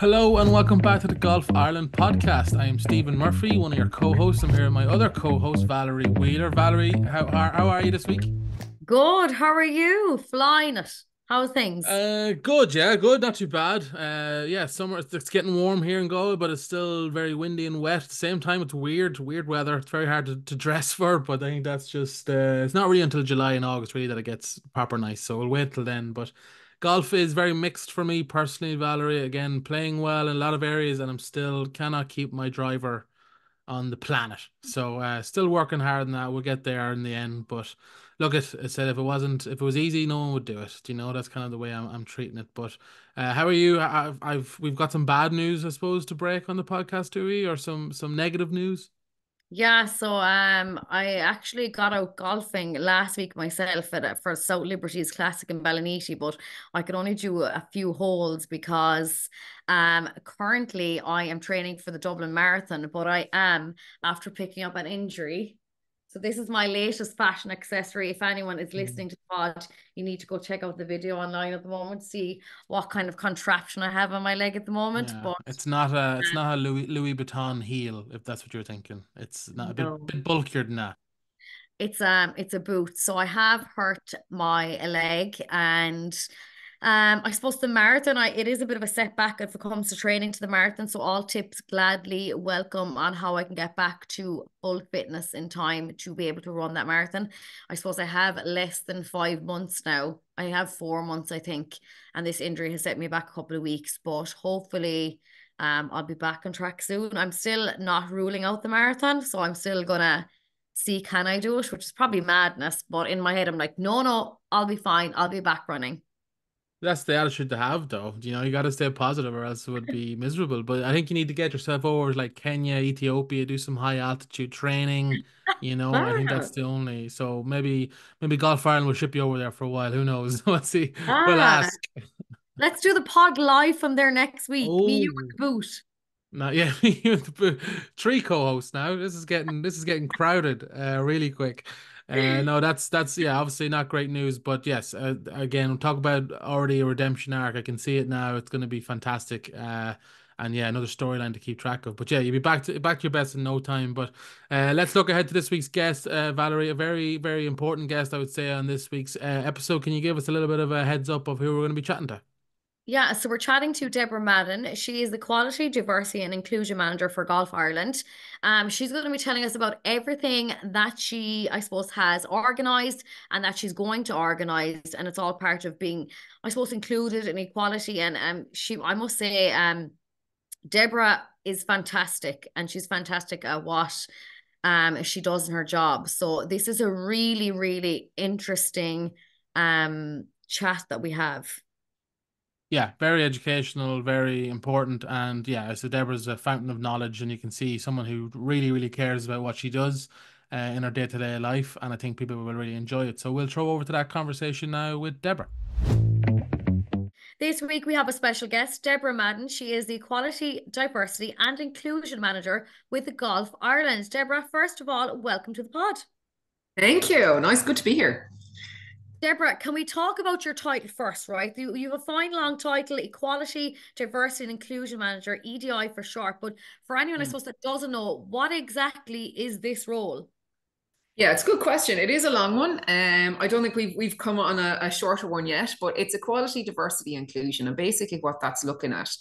Hello and welcome back to the Golf Ireland podcast. I am Stephen Murphy, one of your co-hosts. I'm here with my other co-host, Valerie Wheeler. Valerie, how are you this week? Good. How are you? Flying it. How's things? Good, yeah, good, not too bad. Yeah, summer it's getting warm here in Galway, but it's still very windy and wet. At the same time, it's weird weather. It's very hard to dress for, but I think that's just it's not really until July and August really that it gets proper nice. So we'll wait till then. But golf is very mixed for me personally, Valerie. Again, playing well in a lot of areas, and I'm still cannot keep my driver on the planet. So still working hard on that. We'll get there in the end. But look, it said if it was easy, no one would do it. Do you know that's kind of the way I'm treating it. But how are you? We've got some bad news, I suppose, to break on the podcast, do we? Or some negative news? I actually got out golfing last week myself for South Liberties Classic in Ballyliffin, but I could only do a few holes because currently I am training for the Dublin Marathon, but I am after picking up an injury. So this is my latest fashion accessory. If anyone is listening to the pod, you need to go check out the video online at the moment, see what kind of contraption I have on my leg at the moment. Yeah, But it's not a Louis Vuitton heel, if that's what you're thinking. It's not a bit no. bit bulkier than that. It's a boot. So I have hurt my leg and I suppose the marathon it is a bit of a setback if it comes to training to the marathon. So all tips gladly welcome on how I can get back to full fitness in time to be able to run that marathon. I suppose I have less than 5 months now. I have 4 months, I think, and this injury has set me back a couple of weeks, but hopefully I'll be back on track soon. I'm still not ruling out the marathon, so I'm still gonna see can I do it, which is probably madness. But in my head, I'm like, no, I'll be fine. I'll be back running. That's the attitude to have, though. You got to stay positive, or else it would be miserable. But I think you need to get yourself over like Kenya, Ethiopia, do some high altitude training. I think that's Ah, the only. So maybe Golf Ireland will ship you over there for a while. Who knows? Let's see. We'll ah. ask. Let's do the pod live from there next week. Me, you, Oh, and the boot. not yeah. Three co-hosts now. This is getting crowded really quick. No, that's yeah, obviously not great news, but yes, again, talk about already a redemption arc. I can see it now. It's going to be fantastic. And yeah, another storyline to keep track of. But yeah, you'll be back to your best in no time. But let's look ahead to this week's guest, Valerie, a very very important guest, I would say, on this week's episode. Can you give us a little bit of a heads up of who we're going to be chatting to? Yeah, so we're chatting to Deborah Madden. She is the Quality, Diversity and Inclusion Manager for Golf Ireland. She's going to be telling us about everything that she, I suppose, has organised and that she's going to organise, and it's all part of being, I suppose, included in equality. And I must say, Deborah is fantastic, and she's fantastic at what she does in her job. So this is a really, really interesting chat that we have. Yeah, very educational, very important, and yeah, so Deborah's a fountain of knowledge, and you can see someone who really, really cares about what she does in her day-to-day life, and I think people will really enjoy it. So we'll throw over to that conversation now with Deborah. This week we have a special guest, Deborah Madden. She is the Equality, Diversity and Inclusion Manager with the Golf Ireland. Deborah, first of all, welcome to the pod. Thank you. Nice, good to be here. Deborah, can we talk about your title first, right? You have a fine long title, Equality, Diversity and Inclusion Manager, ED&I for short. But for anyone, I Mm. suppose, that doesn't know, what exactly is this role? Yeah, it's a good question. It is a long one. I don't think we've come on a shorter one yet, but it's equality, diversity, inclusion, and basically what that's looking at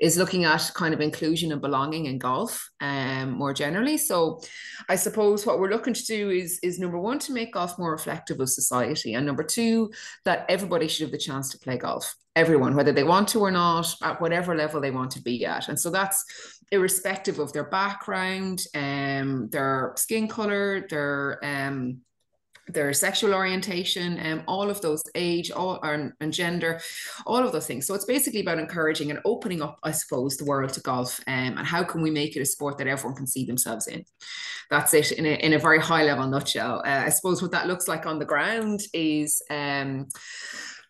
is looking at kind of inclusion and belonging in golf, more generally. So, I suppose what we're looking to do is number one to make golf more reflective of society, and number two that everybody should have the chance to play golf. Everyone, whether they want to or not, at whatever level they want to be at, and so that's irrespective of their background, their skin color, their sexual orientation, all of those age, and gender, all of those things. So it's basically about encouraging and opening up, I suppose, the world to golf, and how can we make it a sport that everyone can see themselves in. That's it in a very high level nutshell. I suppose what that looks like on the ground is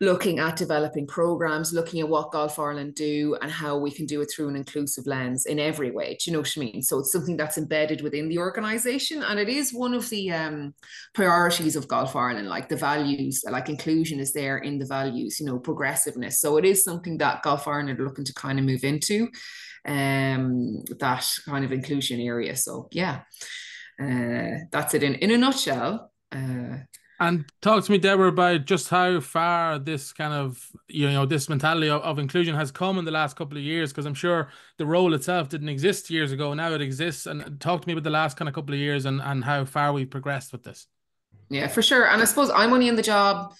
looking at developing programs, looking at what Golf Ireland do and how we can do it through an inclusive lens in every way. Do you know what I mean? So it's something that's embedded within the organisation, and it is one of the priorities of Golf Ireland, like the values, like inclusion is there in the values, you know, progressiveness. So it is something that Golf Ireland are looking to kind of move into, that kind of inclusion area. So yeah, that's it in a nutshell. And talk to me, Deborah, about just how far this kind of, this mentality of inclusion has come in the last couple of years, because I'm sure the role itself didn't exist years ago. Now it exists. And talk to me about the last kind of couple of years and how far we've progressed with this. Yeah, for sure. And I suppose I'm only in the job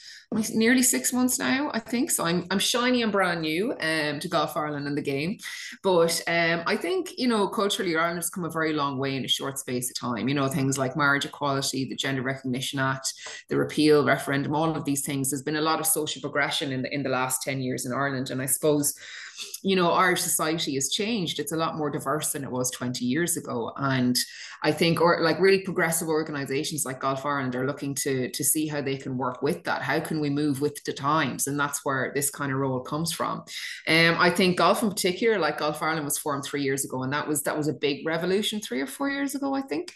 nearly 6 months now, I think. So I'm shiny and brand new to Golf Ireland and the game. But I think, culturally, Ireland has come a very long way in a short space of time. Things like marriage equality, the Gender Recognition Act, the repeal referendum, all of these things. There's been a lot of social progression in the last 10 years in Ireland. And I suppose, Irish society has changed. It's a lot more diverse than it was 20 years ago. And I think, really progressive organizations like Golf Ireland are looking to see how they can work with that. How can we move with the times? And that's where this kind of role comes from. I think golf in particular, like Golf Ireland was formed 3 years ago, and that was a big revolution 3 or 4 years ago, I think.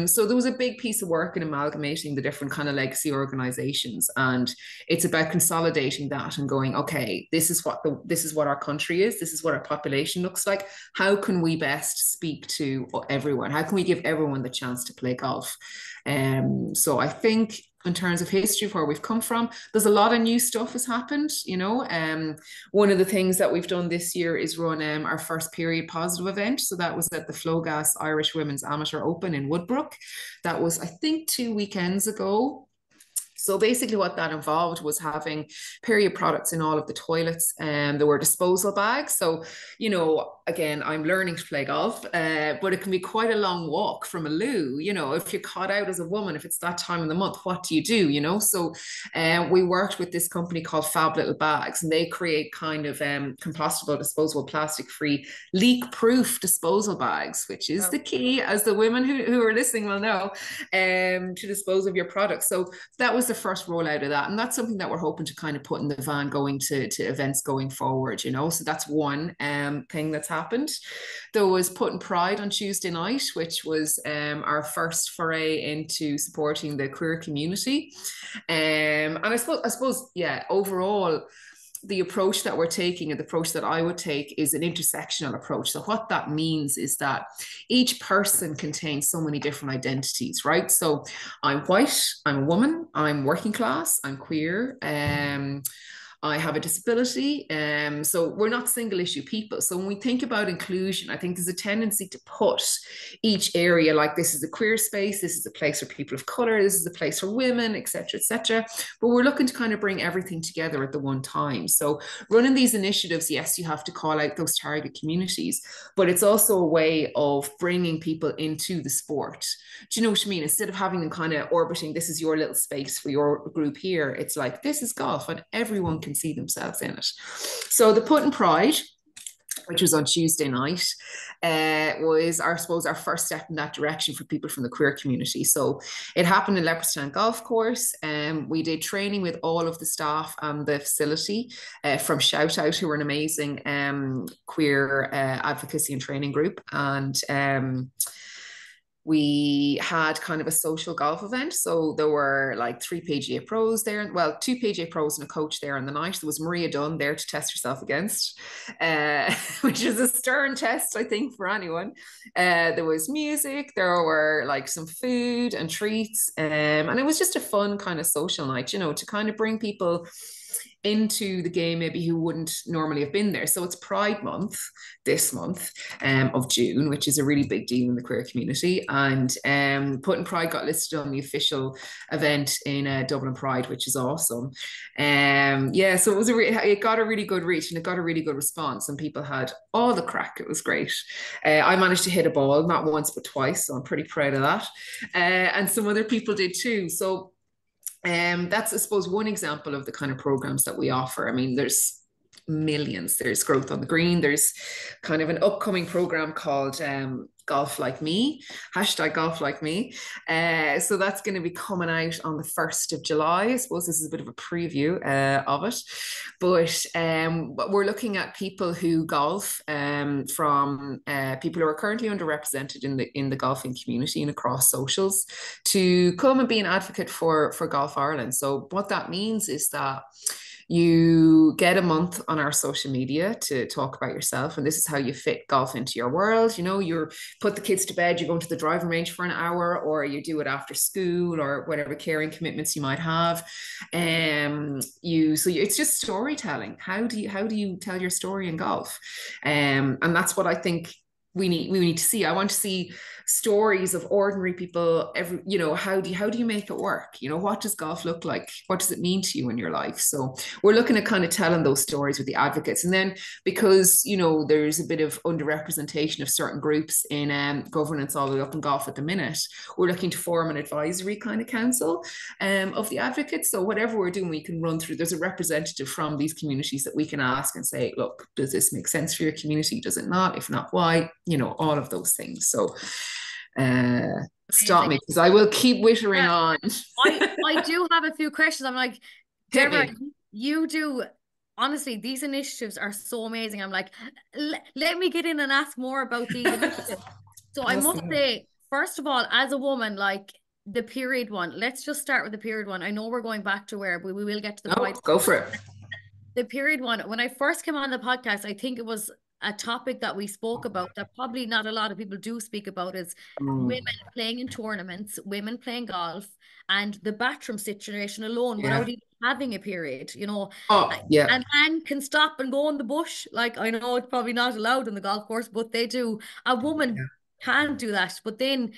So there was a big piece of work in amalgamating the different kind of legacy organizations, and it's about consolidating that and going, okay, this is what our country is. This is what our population looks like. How can we best speak to everyone? How can we give everyone the chance to play golf? So I think in terms of history, where we've come from, there's a lot of new stuff has happened. One of the things that we've done this year is run our first period positive event. So that was at the Flowgas Irish Women's Amateur Open in Woodbrook. That was, I think, 2 weekends ago. So basically what that involved was having period products in all of the toilets, and there were disposal bags. So, again, I'm learning to play golf, but it can be quite a long walk from a loo. If you're caught out as a woman, if it's that time of the month, what do you do? So we worked with this company called Fab Little Bags, and they create kind of compostable, disposable, plastic-free, leak-proof disposal bags, which is the key, as the women who are listening will know, to dispose of your products. So that was the first rollout of that, and that's something that we're hoping to kind of put in the van going to events going forward. So that's one thing that's happened. There was Putt In Pride on Tuesday night, which was our first foray into supporting the queer community, and I suppose overall, the approach that we're taking, and the approach that I would take, is an intersectional approach. So what that means is that each person contains so many different identities, right? So I'm white, I'm a woman, I'm working class, I'm queer, I have a disability. So we're not single issue people. So when we think about inclusion, I think there's a tendency to put each area like, this is a queer space, this is a place for people of color, this is a place for women, etc., etc. But we're looking to kind of bring everything together at the one time. So running these initiatives, yes, you have to call out those target communities, but it's also a way of bringing people into the sport. Do you know what I mean? Instead of having them kind of orbiting, this is your little space for your group here, it's like, this is golf and everyone can see themselves in it. So the Putt In Pride, which was on Tuesday night, was our first step in that direction for people from the queer community. So it happened in Leopardstown Golf Course. We did training with all of the staff and the facility from Shout Out, who were an amazing queer advocacy and training group. And we had kind of a social golf event. So there were like 3 PGA pros there. Well, 2 PGA pros and a coach there on the night. There was Maria Dunn there to test herself against, which is a stern test, I think, for anyone. There was music. There were like some food and treats. And it was just a fun kind of social night, to kind of bring people into the game maybe who wouldn't normally have been there. So it's Pride Month this month of June, which is a really big deal in the queer community. And Putt In Pride got listed on the official event in Dublin Pride, which is awesome. So it got a really good reach, and it got a really good response, and people had all the crack. It was great. I managed to hit a ball, not once but twice, so I'm pretty proud of that. And some other people did too. So that's, I suppose, one example of the kind of programs that we offer. I mean, there's millions. There's growth on the green. There's kind of an upcoming program called Golf Like Me, hashtag Golf Like Me. So that's going to be coming out on the 1st of July. I suppose this is a bit of a preview of it. But we're looking at people who golf from people who are currently underrepresented in the golfing community and across socials to come and be an advocate for Golf Ireland. So what that means is that you get a month on our social media to talk about yourself, and this is how you fit golf into your world. You know, you put the kids to bed, you go into the driving range for an hour, or you do it after school, or whatever caring commitments you might have. It's just storytelling. How do you tell your story in golf? And that's what I think we need to see. I want to see stories of ordinary people. How do you make it work? What does golf look like? What does it mean to you in your life? So we're looking at kind of telling those stories with the advocates. And then because there's a bit of underrepresentation of certain groups in governance all the way up in golf at the minute, we're looking to form an advisory kind of council of the advocates. So whatever we're doing, we can run through. There's a representative from these communities that we can ask and say, look, does this make sense for your community? Does it not? If not, why? All of those things. So stop me, because I will keep wittering on. I do have a few questions. I'm like, Deborah, you do, honestly, these initiatives are so amazing. I'm like, let me get in and ask more about these initiatives. So I must say, first of all, as a woman, like the period one, let's just start with the period one. I know we're going back to where we will get to the point. Go for it. The period one, when I first came on the podcast, I think it was a topic that we spoke about that probably not a lot of people do speak about, is women playing in tournaments, women playing golf, and the bathroom situation alone without even having a period, and man can stop and go in the bush. Like, I know it's probably not allowed in the golf course, but they do. A woman can do that. But then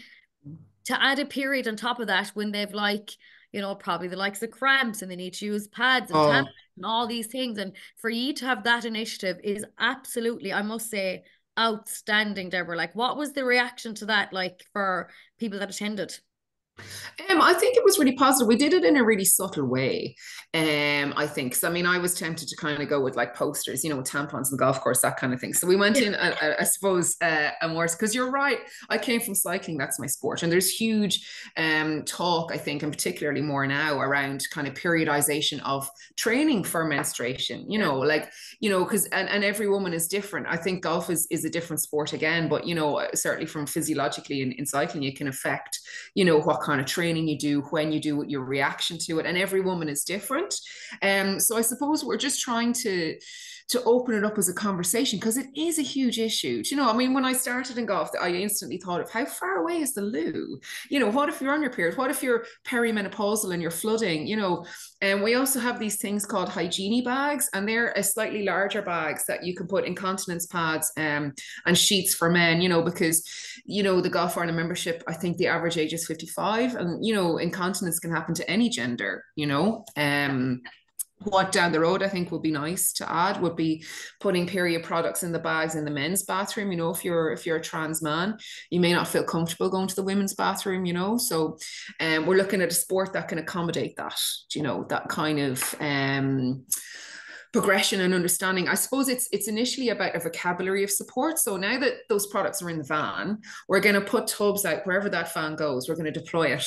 to add a period on top of that, when they've probably the likes of cramps and they need to use pads and tampons and all these things. And for you to have that initiative is absolutely, I must say, outstanding, Deborah. Like, what was the reaction to that, like, for people that attended? I think it was really positive. We did it in a really subtle way. I think. So, I was tempted to kind of go with like posters, with tampons in the golf course, that kind of thing. So we went in, I suppose, a more, because you're right. I came from cycling. That's my sport. And there's huge talk, I think, and particularly more now around kind of periodization of training for menstruation, because, and every woman is different. I think golf is a different sport again, but, certainly from physiologically in cycling, it can affect, what kind of training you do, when you do it, your reaction to it, and every woman is different. So I suppose we're just trying to open it up as a conversation, because it is a huge issue. When I started in golf, I instantly thought of how far away is the loo? What if you're on your period? What if you're perimenopausal and you're flooding? And we also have these things called hygiene bags, and they're a slightly larger bags that you can put incontinence pads and sheets for men, because, the Golf Ireland membership, I think the average age is 55, and, incontinence can happen to any gender, What down the road I think would be nice to add would be putting period products in the bags in the men's bathroom. If you're a trans man, you may not feel comfortable going to the women's bathroom, So we're looking at a sport that can accommodate that, that kind of progression and understanding. I suppose it's initially about a vocabulary of support. So now that those products are in the van, we're going to put tubs out wherever that van goes. We're going to deploy it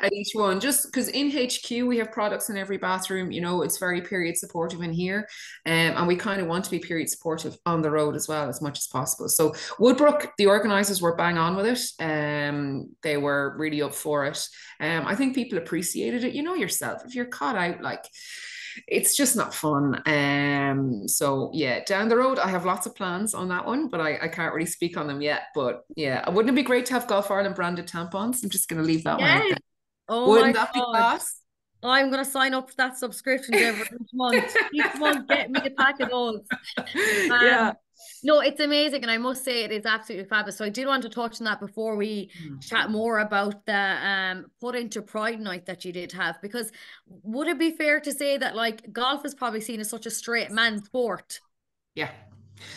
at each one, just because in HQ we have products in every bathroom. It's very period supportive in here, and we kind of want to be period supportive on the road as well, as much as possible. So Woodbrook, the organisers, were bang on with it. They were really up for it. I think people appreciated it. Yourself, if you're caught out, like, it's just not fun. So yeah, down the road, I have lots of plans on that one, but I can't really speak on them yet. But yeah, wouldn't it be great to have Golf Ireland branded tampons? I'm just going to leave that one out there. Oh, wouldn't that be class? I'm going to sign up for that subscription, Deborah, each month. Each month, get me a pack of those. No, it's amazing. And I must say it is absolutely fabulous. So I did want to touch on that before we chat more about the Putt Into Pride night that you did have, because would it be fair to say that, like, golf is probably seen as such a straight man sport? Yeah.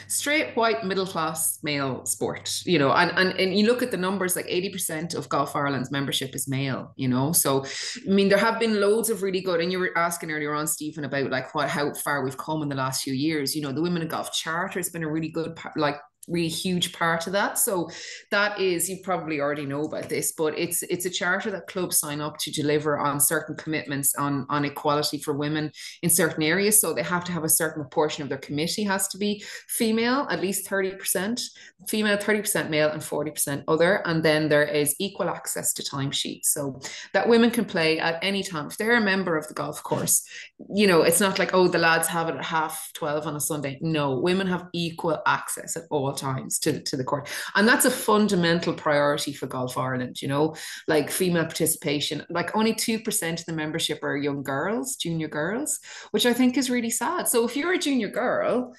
Straight white middle class male sport, you know, and you look at the numbers, like 80% of Golf Ireland's membership is male, you know. So I mean there have been loads of really good, and you were asking earlier on, Stephen, about like how far we've come in the last few years. You know, the Women in Golf Charter has been a really good like really huge part of that. So that is, you probably already know about this, but it's a charter that clubs sign up to deliver on certain commitments on equality for women in certain areas. So they have to have a certain proportion of their committee has to be female, at least 30% female, 30% male, and 40% other. And then there is equal access to timesheets, so that women can play at any time. If they're a member of the golf course, you know, it's not like, oh, the lads have it at 12:30 on a Sunday. No, women have equal access at all times to the court. And that's a fundamental priority for Golf Ireland, you know, like female participation. Like only 2% of the membership are young girls, junior girls, which I think is really sad. So if you're a junior girl,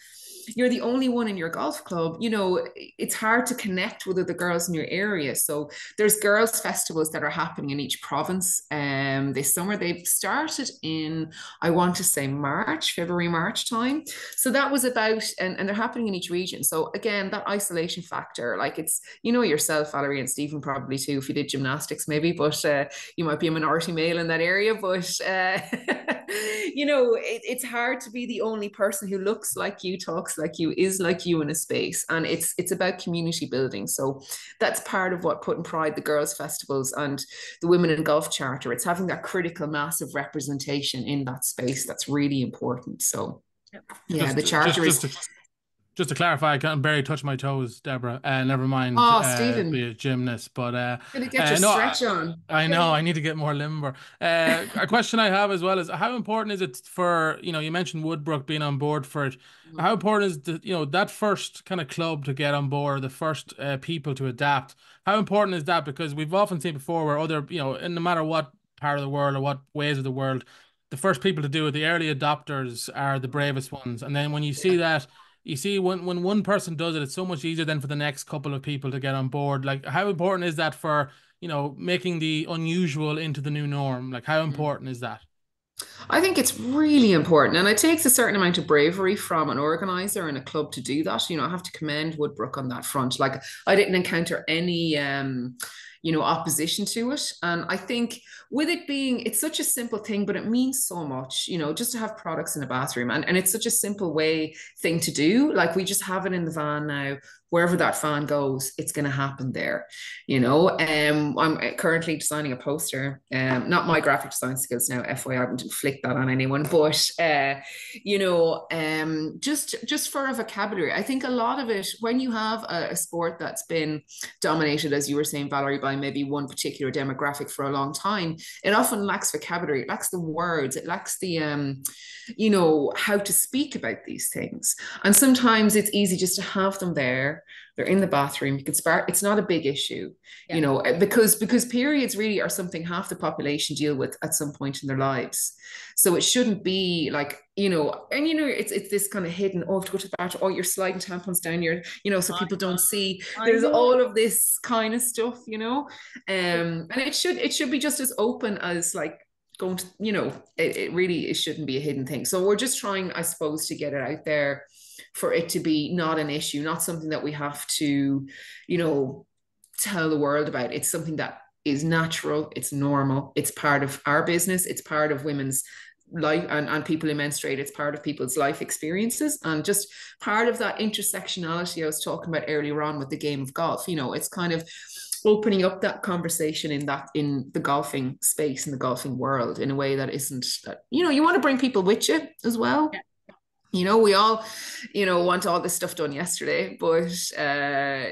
you're the only one in your golf club, you know, it's hard to connect with other girls in your area. So there's girls festivals that are happening in each province. This summer they've started in, I want to say February, March time. So that was about, and they're happening in each region. So again, that isolation factor, like it's, you know, yourself, Valerie and Stephen probably too, if you did gymnastics maybe, but you might be a minority male in that area, but you know, it's hard to be the only person who looks like you, talks like you, is like you in a space. And it's about community building. So that's part of what Putt In Pride, the girls' festivals, and the Women in Golf Charter, it's having that critical mass of representation in that space that's really important. So yeah, the charter is... Just to clarify, I can't barely touch my toes, Deborah. Never mind Oh, Stephen, be a gymnast. But gonna get your no, stretch on. I know I need to get more limber. A question I have as well is, how important is it for, you know, you mentioned Woodbrook being on board for it. How important is the, you know, that first kind of club to get on board, the first people to adapt? How important is that? Because we've often seen before where other, you know, and no matter what part of the world or what ways of the world, the first people to do it, the early adopters are the bravest ones. And then when you see that, you see when one person does it, it's so much easier than for the next couple of people to get on board. Like, how important is that for, you know, making the unusual into the new norm? Like, how important is that? I think it's really important, and it takes a certain amount of bravery from an organizer and a club to do that. You know, I have to commend Woodbrook on that front. Like, I didn't encounter any you know, opposition to it. And I think with it being, it's such a simple thing, but it means so much, you know, just to have products in a bathroom. And it's such a simple thing to do. Like, we just have it in the van now. Wherever that fan goes, it's going to happen there, you know. I'm currently designing a poster, not my graphic design skills now, FYI, I haven't inflict that on anyone, but you know, just for a vocabulary. I think a lot of it, when you have a sport that's been dominated, as you were saying, Valerie, by maybe one particular demographic for a long time, it often lacks vocabulary, it lacks the words, it lacks the you know, how to speak about these things. And sometimes it's easy just to have them there. They're in the bathroom. You can spark. It's not a big issue, you know, because periods really are something half the population deal with at some point in their lives. So it shouldn't be like, you know, and you know, it's this kind of hidden. Oh, to go to the bathroom. Oh, you're sliding tampons down your, you know, so people don't see. There's all of this kind of stuff, you know, and it should be just as open as like going to, you know, it shouldn't be a hidden thing. So we're just trying, I suppose, to get it out there for it to be not an issue, not something that we have to, you know, tell the world about. It's something that is natural, it's normal, it's part of our business, it's part of women's life, and people who menstruate, it's part of people's life experiences, and just part of that intersectionality I was talking about earlier on with the game of golf. You know, it's kind of opening up that conversation in the golfing space, in the golfing world, in a way that isn't that, you know, you want to bring people with you as well. Yeah. You know, we all, you know, want all this stuff done yesterday, but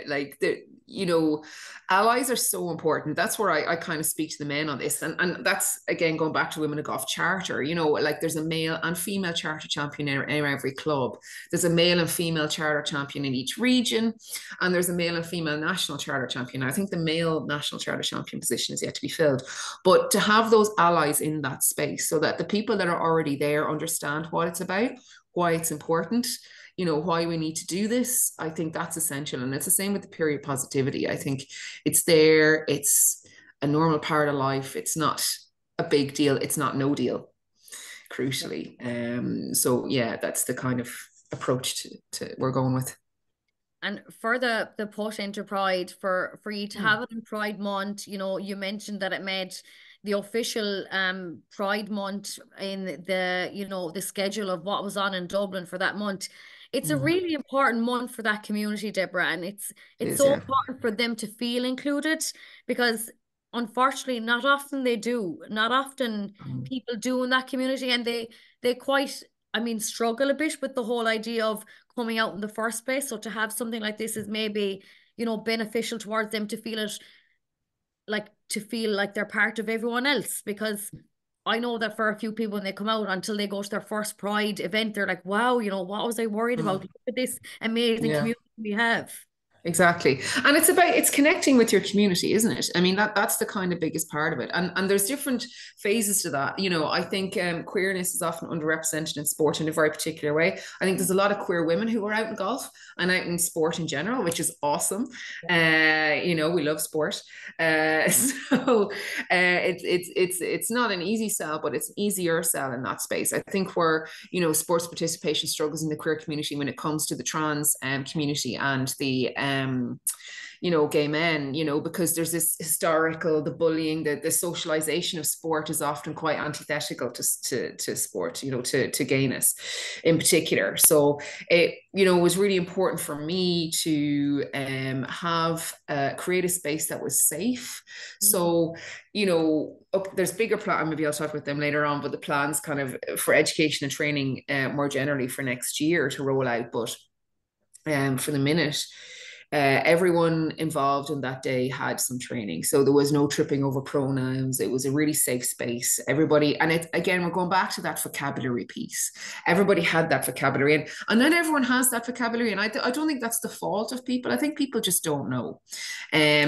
like the, you know, allies are so important. That's where I kind of speak to the men on this. And that's, again, going back to Women in Golf Charter, you know, like there's a male and female charter champion in every club. There's a male and female charter champion in each region. And there's a male and female national charter champion. I think the male national charter champion position is yet to be filled. But to have those allies in that space so that the people that are already there understand what it's about, why it's important, you know, why we need to do this, I think that's essential. And it's the same with the period positivity. I think it's there, it's a normal part of life. It's not a big deal. It's not no deal, crucially. So yeah, that's the kind of approach to we're going with. And for the Putt In Pride, for you to have it in Pride Month, you know, you mentioned that it made the official Pride Month in the, you know, the schedule of what was on in Dublin for that month. It's a really important month for that community, Deborah, and it's so important for them to feel included, because unfortunately not often they do. Not often people do in that community, and they quite, I mean, struggle a bit with the whole idea of coming out in the first place. So to have something like this is maybe, you know, beneficial towards them to feel like they're part of everyone else. Because I know that for a few people, when they come out, until they go to their first Pride event, they're like, wow, you know, what was I worried about? Look at this amazing community we have. Exactly. And it's connecting with your community, isn't it? I mean, that's the kind of biggest part of it. And there's different phases to that. You know, I think queerness is often underrepresented in sport in a very particular way. I think there's a lot of queer women who are out in golf and out in sport in general, which is awesome. You know, we love sport. It's not an easy sell, but it's an easier sell in that space. I think where, you know, sports participation struggles in the queer community when it comes to the trans community and the you know, gay men, you know, because there's this historical, the bullying, the socialization of sport is often quite antithetical to sport, you know, to gayness in particular. So it, you know, was really important for me to create a space that was safe. So, you know, there's bigger plans, maybe I'll talk about them later on, but the plans kind of for education and training more generally for next year to roll out. But for the minute, everyone involved in that day had some training. So there was no tripping over pronouns. It was a really safe space. Everybody, and it, again, we're going back to that vocabulary piece. Everybody had that vocabulary, and not everyone has that vocabulary. And I don't think that's the fault of people. I think people just don't know.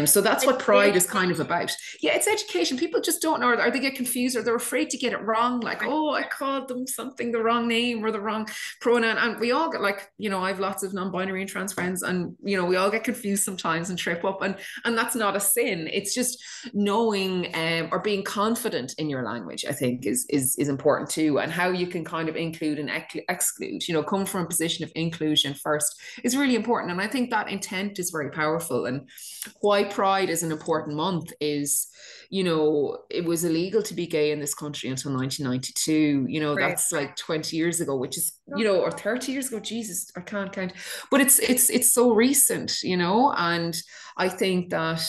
So that's what Pride is kind of about. Yeah, it's education. People just don't know, or they get confused, or they're afraid to get it wrong. Like, oh, I called them something, the wrong name or the wrong pronoun. And we all get, like, you know, I have lots of non-binary and trans friends, and, you know, we all get confused sometimes and trip up, and that's not a sin. It's just knowing or being confident in your language, I think, is important too, and how you can kind of include and exclude, you know, come from a position of inclusion first is really important. And I think that intent is very powerful. And why Pride is an important month is, you know, it was illegal to be gay in this country until 1992. You know, that's like 20 years ago, which is, you know, or 30 years ago. Jesus, I can't count. But it's so recent, you know, and I think that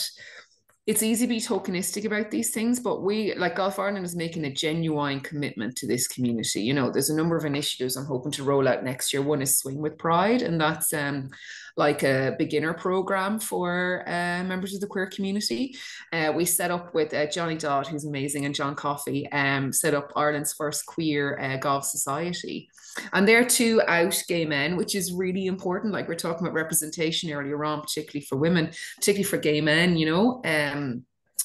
it's easy to be tokenistic about these things, but we, like Golf Ireland, is making a genuine commitment to this community. You know, there's a number of initiatives I'm hoping to roll out next year. One is Swing with Pride, and that's like a beginner program for members of the queer community. We set up with Johnny Dodd, who's amazing, and John Coffey, set up Ireland's first queer golf society. And they're two out gay men, which is really important. Like, we're talking about representation earlier on, particularly for women, particularly for gay men, you know.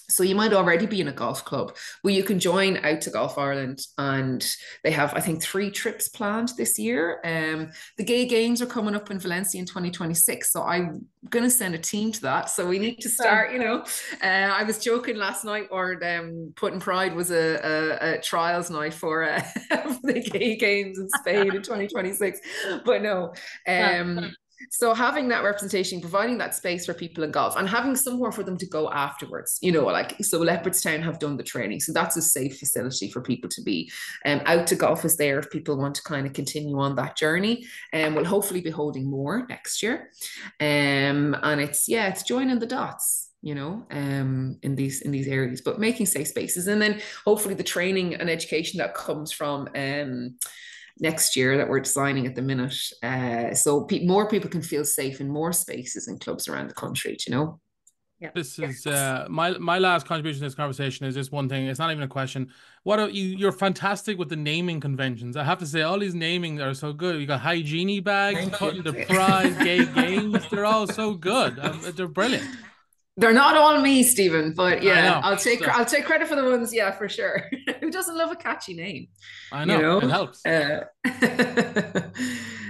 So you might already be in a golf club, but you can join Out to Golf Ireland, and they have, I think, 3 trips planned this year. The Gay Games are coming up in Valencia in 2026, so I'm going to send a team to that. So we need to start, you know. I was joking last night, or Putt In Pride was a trials night for the Gay Games in Spain in 2026, but no. So having that representation, providing that space for people in golf, and having somewhere for them to go afterwards, you know, like, so Leopardstown have done the training. So that's a safe facility for people to be. Out to Golf is there if people want to kind of continue on that journey. And we'll hopefully be holding more next year. And it's joining the dots, you know, in these areas, but making safe spaces. And then hopefully the training and education that comes from next year that we're designing at the minute, so more people can feel safe in more spaces and clubs around the country, you know. Yeah. This is my last contribution to this conversation is just one thing. It's not even a question. What are you're fantastic with the naming conventions. I have to say, all these naming are so good. You got Hygiene Bags, Putt In Pride, Gay Games. They're all so good. They're brilliant. They're not all me, Stephen, but yeah, I'll take credit for the ones, yeah, for sure. Who doesn't love a catchy name? I know, you know? It helps.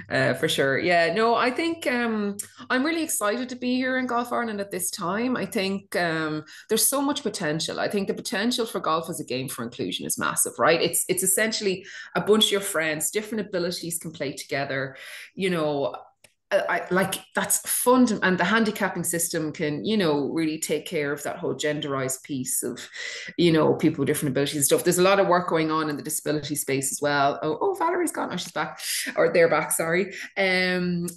For sure. Yeah, no, I think I'm really excited to be here in Golf Ireland at this time. I think there's so much potential. I think the potential for golf as a game for inclusion is massive, right? It's essentially a bunch of your friends, different abilities can play together. You know, I like that's fun, and the handicapping system can, really take care of that whole genderized piece of, people with different abilities and stuff. There's a lot of work going on in the disability space as well. Oh, Valerie's gone. Oh, she's back, or they're back. Sorry. And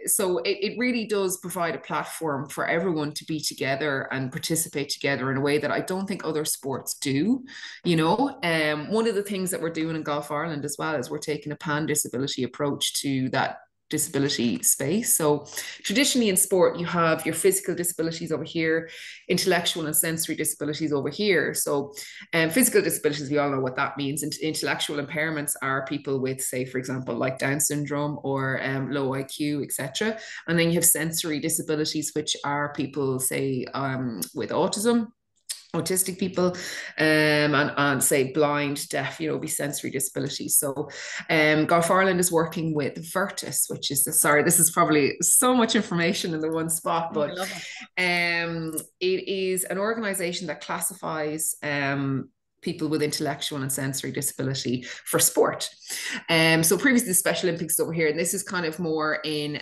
so it really does provide a platform for everyone to be together and participate together in a way that I don't think other sports do. One of the things that we're doing in Golf Ireland as well is we're taking a pan disability approach to that disability space. So traditionally in sport, you have your physical disabilities over here, intellectual and sensory disabilities over here. So physical disabilities, we all know what that means. And intellectual impairments are people with, say, for example, like Down syndrome or low IQ, etc. And then you have sensory disabilities, which are people, say, with autistic people, and say blind, deaf, be sensory disabilities. So Golf Ireland is working with Virtus, which is this is probably so much information in the one spot, but it is an organization that classifies people with intellectual and sensory disability for sport. So previously the Special Olympics over here, and this is kind of more in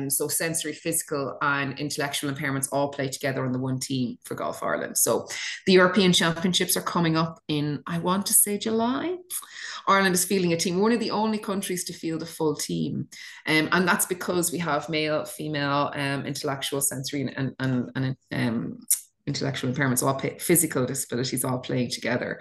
so sensory, physical, and intellectual impairments all play together on the one team for Golf Ireland. So the European Championships are coming up in, I want to say, July. Ireland is fielding a team, one of the only countries to field a full team. And that's because we have male, female, intellectual, sensory, and intellectual impairments, physical disabilities all playing together.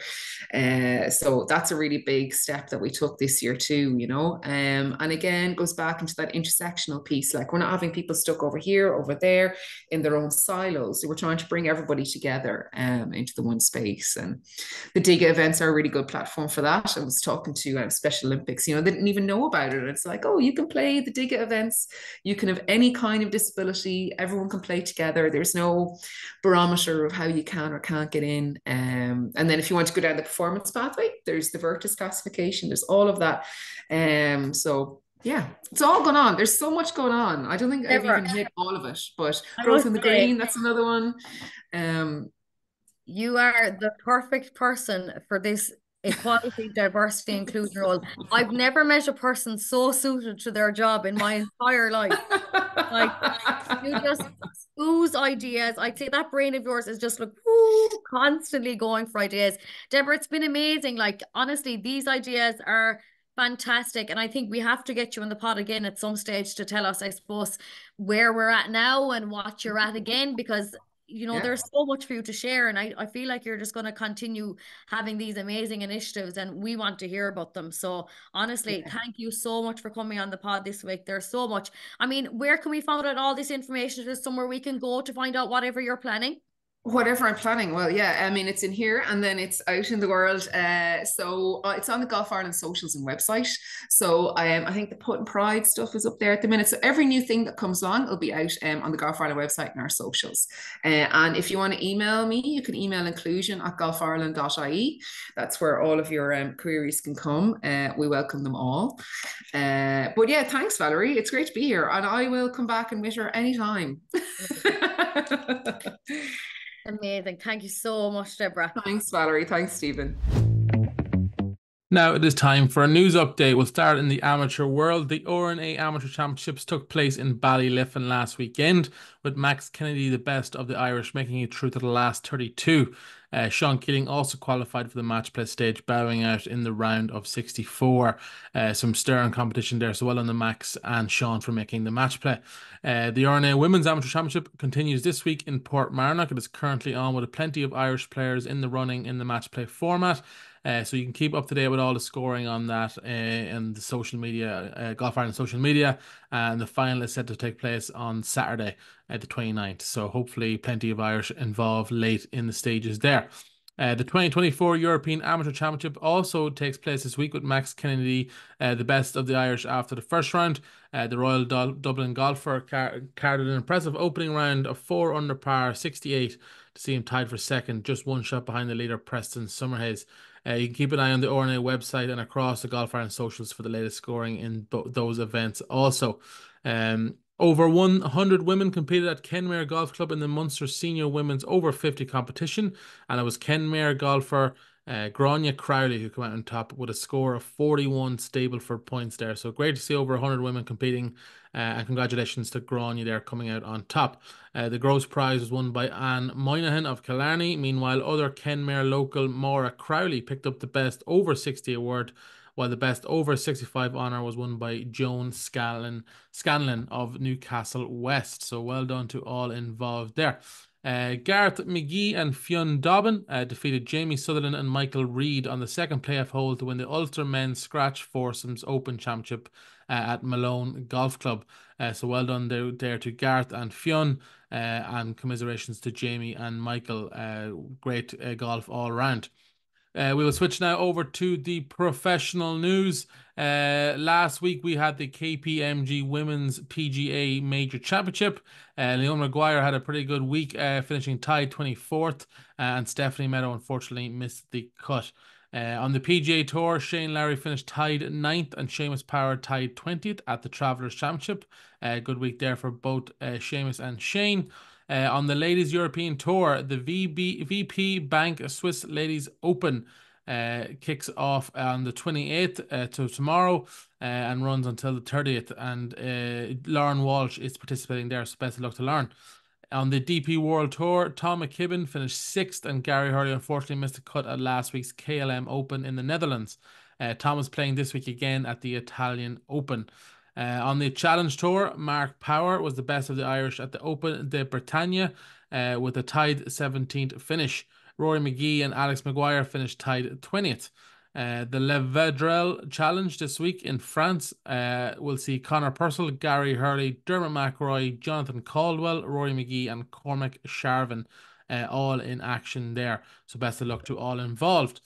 So that's a really big step that we took this year too, and again, goes back into that intersectional piece. Like, we're not having people stuck over here, over there in their own silos. So we're trying to bring everybody together into the one space. And the DIGA events are a really good platform for that. I was talking to Special Olympics, they didn't even know about it. It's like, oh, you can play the DIGA events. You can have any kind of disability. Everyone can play together. There's no barometer of how you can or can't get in. And then if you want to go down the performance pathway, there's the Virtus classification. There's all of that. So yeah, it's all going on. There's so much going on. I don't think I've even hit all of it, but growth in the green, that's another one. You are the perfect person for this equality, diversity, inclusion role. I've never met a person so suited to their job in my entire life. Like, you just ooze ideas. I'd say that brain of yours is just like constantly going for ideas. Deborah, it's been amazing. Like, honestly, these ideas are fantastic. And I think we have to get you in the pod again at some stage to tell us, I suppose, where we're at now and what you're at again, because there's so much for you to share. And I feel like you're just going to continue having these amazing initiatives and we want to hear about them. So honestly, thank you so much for coming on the pod this week. There's so much. I mean, where can we find out all this information? Is somewhere we can go to find out whatever you're planning? Whatever I'm planning. Well, yeah, I mean, it's in here and then it's out in the world. So it's on the Golf Ireland socials and website. So I think the Putt In Pride stuff is up there at the minute. So every new thing that comes along will be out on the Golf Ireland website and our socials. And if you want to email me, you can email inclusion@golfireland.ie. That's where all of your queries can come. We welcome them all. But yeah, thanks, Valerie. It's great to be here. And I will come back and with her anytime. Amazing. Thank you so much, Deborah. Thanks, Valerie. Thanks, Stephen. Now it is time for a news update. We'll start in the amateur world. The R&A Amateur Championships took place in Ballyliffin last weekend, with Max Kennedy, the best of the Irish, making it through to the last 32. Sean Keeling also qualified for the match play stage, bowing out in the round of 64. Some stern competition there, so well on the Max and Sean for making the match play. The R&A Women's Amateur Championship continues this week in Portmarnock. It is currently on with plenty of Irish players in the running in the match play format. So you can keep up to date with all the scoring on that in the social media, Golf Ireland social media. And the final is set to take place on Saturday, the 29th. So hopefully plenty of Irish involved late in the stages there. The 2024 European Amateur Championship also takes place this week with Max Kennedy, the best of the Irish after the first round. The Royal Dublin golfer carded an impressive opening round of 4 under par 68 to see him tied for second, just one shot behind the leader Preston Summerhays. You can keep an eye on the RNA website and across the Golf Ireland socials for the latest scoring in those events also. Over 100 women competed at Kenmare Golf Club in the Munster Senior Women's Over 50 competition, and it was Kenmare golfer Grania Crowley who came out on top with a score of 41 Stableford points there. So great to see over 100 women competing, and congratulations to Grania there coming out on top. The gross prize was won by Anne Moynihan of Killarney. Meanwhile, other Kenmare local Maura Crowley picked up the Best Over 60 award, while the Best Over 65 honour was won by Joan Scanlon of Newcastle West. So well done to all involved there. Gareth McGee and Fionn Dobbin defeated Jamie Sutherland and Michael Reid on the second playoff hole to win the Ulster Men's Scratch Foursomes Open Championship at Malone Golf Club. So well done there to Gareth and Fionn, and commiserations to Jamie and Michael. Great golf all round. We will switch now over to the professional news. Last week we had the KPMG Women's PGA Major Championship. Leon Maguire had a pretty good week, finishing tied 24th, and Stephanie Meadow unfortunately missed the cut. On the PGA Tour, Shane Lowry finished tied 9th and Seamus Power tied 20th at the Travellers Championship. Good week there for both Seamus and Shane. On the Ladies European Tour, the VP Bank Swiss Ladies Open kicks off on the 28th to tomorrow, and runs until the 30th. And Lauren Walsh is participating there, so best of luck to Lauren. On the DP World Tour, Tom McKibbin finished 6th, and Gary Hurley unfortunately missed a cut at last week's KLM Open in the Netherlands. Tom is playing this week again at the Italian Open. On the Challenge Tour, Mark Power was the best of the Irish at the Open de Bretagne, with a tied 17th finish. Rory McGee and Alex Maguire finished tied 20th. The Le Vedrel Challenge this week in France will see Conor Purcell, Gary Hurley, Dermot McElroy, Jonathan Caldwell, Rory McGee and Cormac Sharvin all in action there. So best of luck to all involved.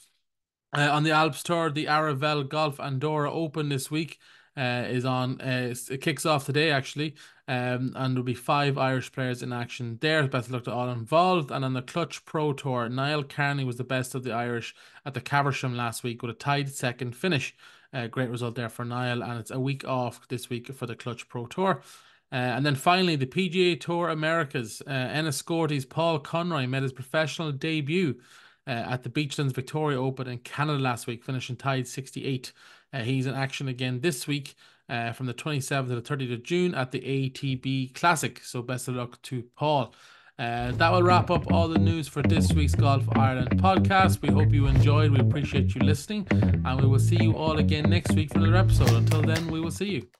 On the Alps Tour, the Aravel Golf Andorra Open this week is on. It kicks off today actually, and there'll be 5 Irish players in action there. Best of luck to all involved. And on the Clutch Pro Tour, Niall Carney was the best of the Irish at the Caversham last week with a tied 2nd finish. Great result there for Niall, and it's a week off this week for the Clutch Pro Tour. And then finally, the PGA Tour Americas, Enniscorthy's Paul Conroy made his professional debut at the Beachlands Victoria Open in Canada last week, finishing tied 68. He's in action again this week from the 27th to the 30th of June at the ATB Classic. So best of luck to Paul. That will wrap up all the news for this week's Golf Ireland podcast. We hope you enjoyed. We appreciate you listening, and we will see you all again next week for another episode. Until then, we will see you.